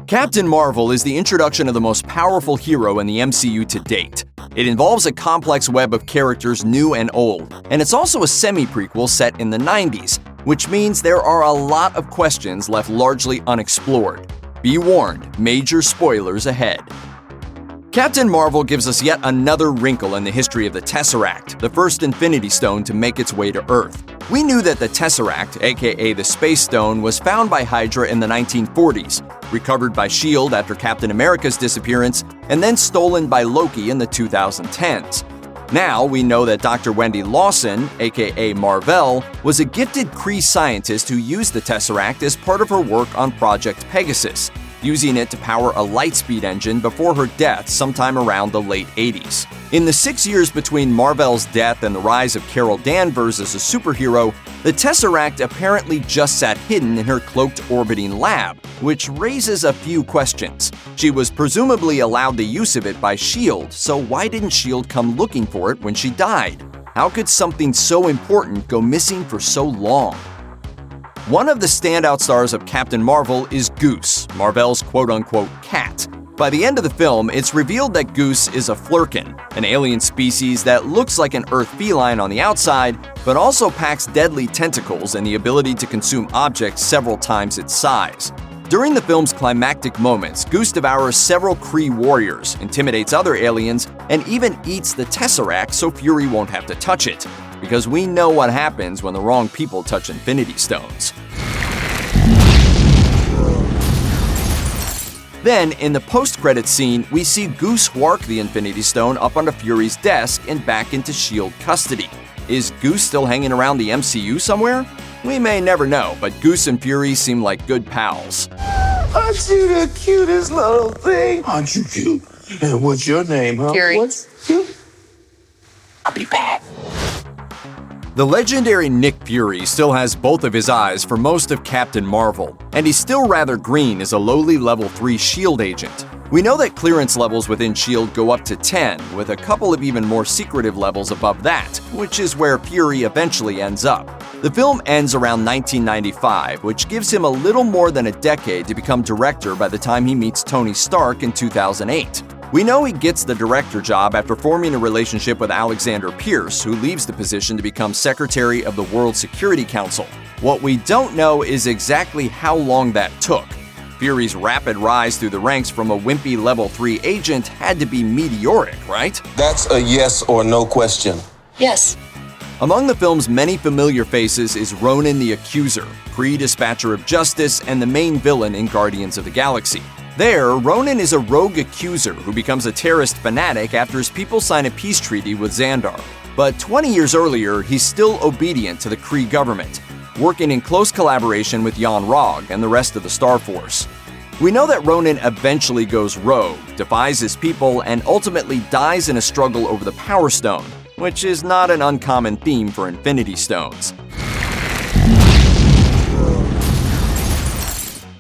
Captain Marvel is the introduction of the most powerful hero in the MCU to date. It involves a complex web of characters new and old, and it's also a semi-prequel set in the 90s, which means there are a lot of questions left largely unexplored. Be warned, major spoilers ahead. Captain Marvel gives us yet another wrinkle in the history of the Tesseract, the first Infinity Stone to make its way to Earth. We knew that the Tesseract, aka the Space Stone, was found by Hydra in the 1940s, recovered by S.H.I.E.L.D. after Captain America's disappearance, and then stolen by Loki in the 2010s. Now we know that Dr. Wendy Lawson, aka Mar-Vell, was a gifted Kree scientist who used the Tesseract as part of her work on Project Pegasus, using it to power a lightspeed engine before her death sometime around the late 80s. In the 6 years between Mar-Vell's death and the rise of Carol Danvers as a superhero, the Tesseract apparently just sat hidden in her cloaked orbiting lab, which raises a few questions. She was presumably allowed the use of it by S.H.I.E.L.D., so why didn't S.H.I.E.L.D. come looking for it when she died? How could something so important go missing for so long? One of the standout stars of Captain Marvel is Goose, Mar-Vell's quote-unquote cat. By the end of the film, it's revealed that Goose is a flurkin, an alien species that looks like an Earth feline on the outside, but also packs deadly tentacles and the ability to consume objects several times its size. During the film's climactic moments, Goose devours several Kree warriors, intimidates other aliens, and even eats the Tesseract so Fury won't have to touch it. Because we know what happens when the wrong people touch Infinity Stones. Then, in the post-credits scene, we see Goose walk the Infinity Stone up onto Fury's desk and back into S.H.I.E.L.D. custody. Is Goose still hanging around the MCU somewhere? We may never know, but Goose and Fury seem like good pals. Aren't you the cutest little thing? Aren't you cute? And what's your name, huh? Fury. What's cute? I'll be back. The legendary Nick Fury still has both of his eyes for most of Captain Marvel, and he's still rather green as a lowly level 3 S.H.I.E.L.D. agent. We know that clearance levels within S.H.I.E.L.D. go up to 10, with a couple of even more secretive levels above that, which is where Fury eventually ends up. The film ends around 1995, which gives him a little more than a decade to become director by the time he meets Tony Stark in 2008. We know he gets the director job after forming a relationship with Alexander Pierce, who leaves the position to become Secretary of the World Security Council. What we don't know is exactly how long that took. Fury's rapid rise through the ranks from a wimpy level 3 agent had to be meteoric, right? That's a yes or no question. Yes. Among the film's many familiar faces is Ronan the Accuser, Kree Dispatcher of Justice, and the main villain in Guardians of the Galaxy. There, Ronan is a rogue accuser who becomes a terrorist fanatic after his people sign a peace treaty with Xandar. But 20 years earlier, he's still obedient to the Kree government, working in close collaboration with Yon-Rogg and the rest of the Star Force. We know that Ronan eventually goes rogue, defies his people, and ultimately dies in a struggle over the Power Stone, which is not an uncommon theme for Infinity Stones.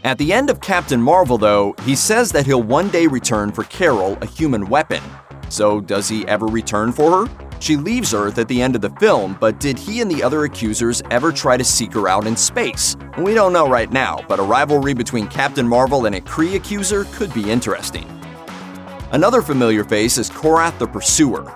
At the end of Captain Marvel, though, he says that he'll one day return for Carol, a human weapon. So does he ever return for her? She leaves Earth at the end of the film, but did he and the other accusers ever try to seek her out in space? We don't know right now, but a rivalry between Captain Marvel and a Kree accuser could be interesting. Another familiar face is Korath the Pursuer.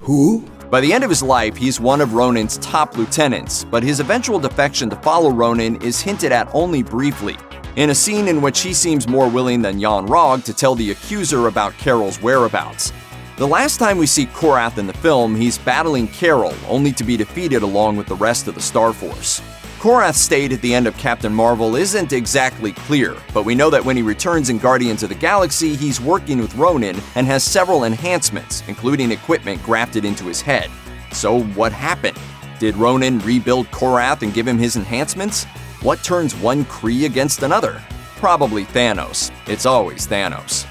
Who? By the end of his life, he's one of Ronan's top lieutenants, but his eventual defection to follow Ronan is hinted at only briefly, in a scene in which he seems more willing than Yon-Rogg to tell the accuser about Carol's whereabouts. The last time we see Korath in the film, he's battling Carol, only to be defeated along with the rest of the Star Force. Korath's state at the end of Captain Marvel isn't exactly clear, but we know that when he returns in Guardians of the Galaxy, he's working with Ronan and has several enhancements, including equipment grafted into his head. So what happened? Did Ronan rebuild Korath and give him his enhancements? What turns one Kree against another? Probably Thanos. It's always Thanos.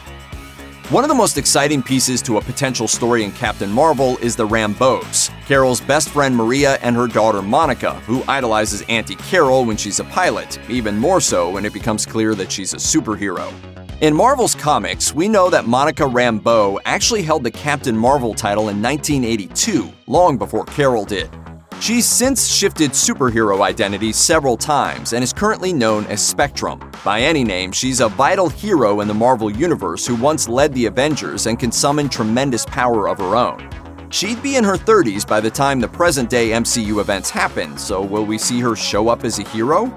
One of the most exciting pieces to a potential story in Captain Marvel is the Rambeaus, Carol's best friend Maria and her daughter Monica, who idolizes Auntie Carol when she's a pilot, even more so when it becomes clear that she's a superhero. In Marvel's comics, we know that Monica Rambeau actually held the Captain Marvel title in 1982, long before Carol did. She's since shifted superhero identity several times and is currently known as Spectrum. By any name, she's a vital hero in the Marvel Universe who once led the Avengers and can summon tremendous power of her own. She'd be in her 30s by the time the present-day MCU events happen, so will we see her show up as a hero?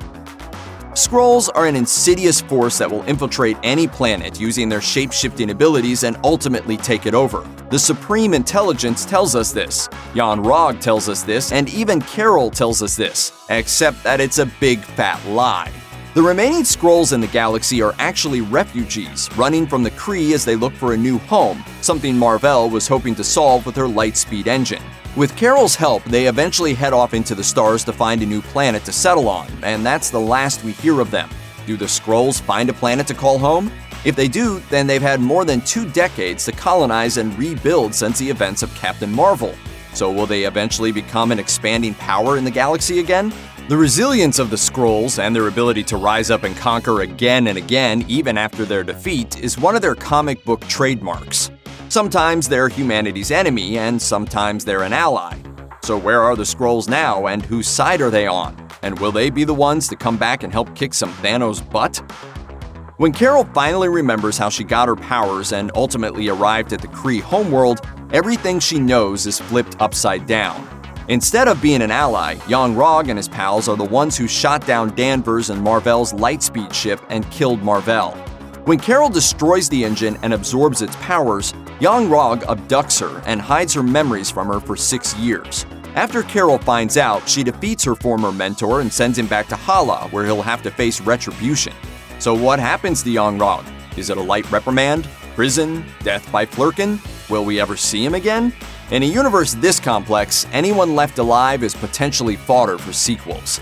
Skrulls are an insidious force that will infiltrate any planet using their shape-shifting abilities and ultimately take it over. The Supreme Intelligence tells us this, Yon-Rogg tells us this, and even Carol tells us this, except that it's a big fat lie. The remaining Skrulls in the galaxy are actually refugees, running from the Kree as they look for a new home, something Mar-Vell was hoping to solve with her light-speed engine. With Carol's help, they eventually head off into the stars to find a new planet to settle on, and that's the last we hear of them. Do the Skrulls find a planet to call home? If they do, then they've had more than 2 decades to colonize and rebuild since the events of Captain Marvel. So will they eventually become an expanding power in the galaxy again? The resilience of the Skrulls and their ability to rise up and conquer again and again, even after their defeat, is one of their comic book trademarks. Sometimes they're humanity's enemy, and sometimes they're an ally. So where are the Skrulls now, and whose side are they on? And will they be the ones to come back and help kick some Thanos' butt? When Carol finally remembers how she got her powers and ultimately arrived at the Kree homeworld, everything she knows is flipped upside down. Instead of being an ally, Yon-Rogg and his pals are the ones who shot down Danvers and Mar-Vell's lightspeed ship and killed Mar-Vell. When Carol destroys the engine and absorbs its powers, Yon-Rogg abducts her and hides her memories from her for 6 years. After Carol finds out, she defeats her former mentor and sends him back to Hala, where he'll have to face retribution. So what happens to Yon-Rogg? Is it a light reprimand? Prison? Death by Flurkin? Will we ever see him again? In a universe this complex, anyone left alive is potentially fodder for sequels.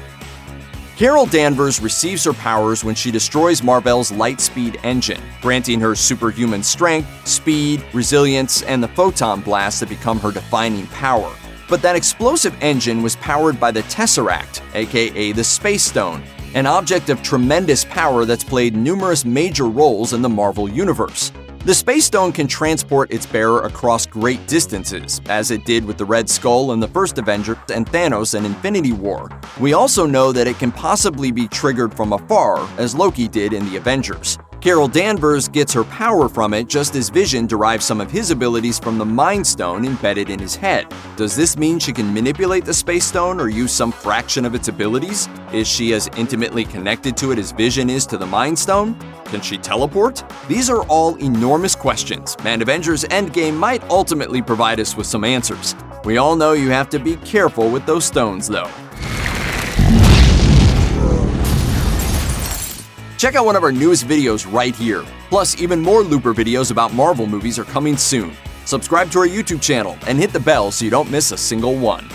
Carol Danvers receives her powers when she destroys Mar-Vell's lightspeed engine, granting her superhuman strength, speed, resilience, and the photon blast that become her defining power. But that explosive engine was powered by the Tesseract, aka the Space Stone, an object of tremendous power that's played numerous major roles in the Marvel Universe. The Space Stone can transport its bearer across great distances, as it did with the Red Skull in the first Avengers and Thanos in Infinity War. We also know that it can possibly be triggered from afar, as Loki did in the Avengers. Carol Danvers gets her power from it just as Vision derives some of his abilities from the Mind Stone embedded in his head. Does this mean she can manipulate the Space Stone or use some fraction of its abilities? Is she as intimately connected to it as Vision is to the Mind Stone? Can she teleport? These are all enormous questions, and Avengers Endgame might ultimately provide us with some answers. We all know you have to be careful with those stones, though. Check out one of our newest videos right here. Plus, even more Looper videos about Marvel movies are coming soon. Subscribe to our YouTube channel and hit the bell so you don't miss a single one.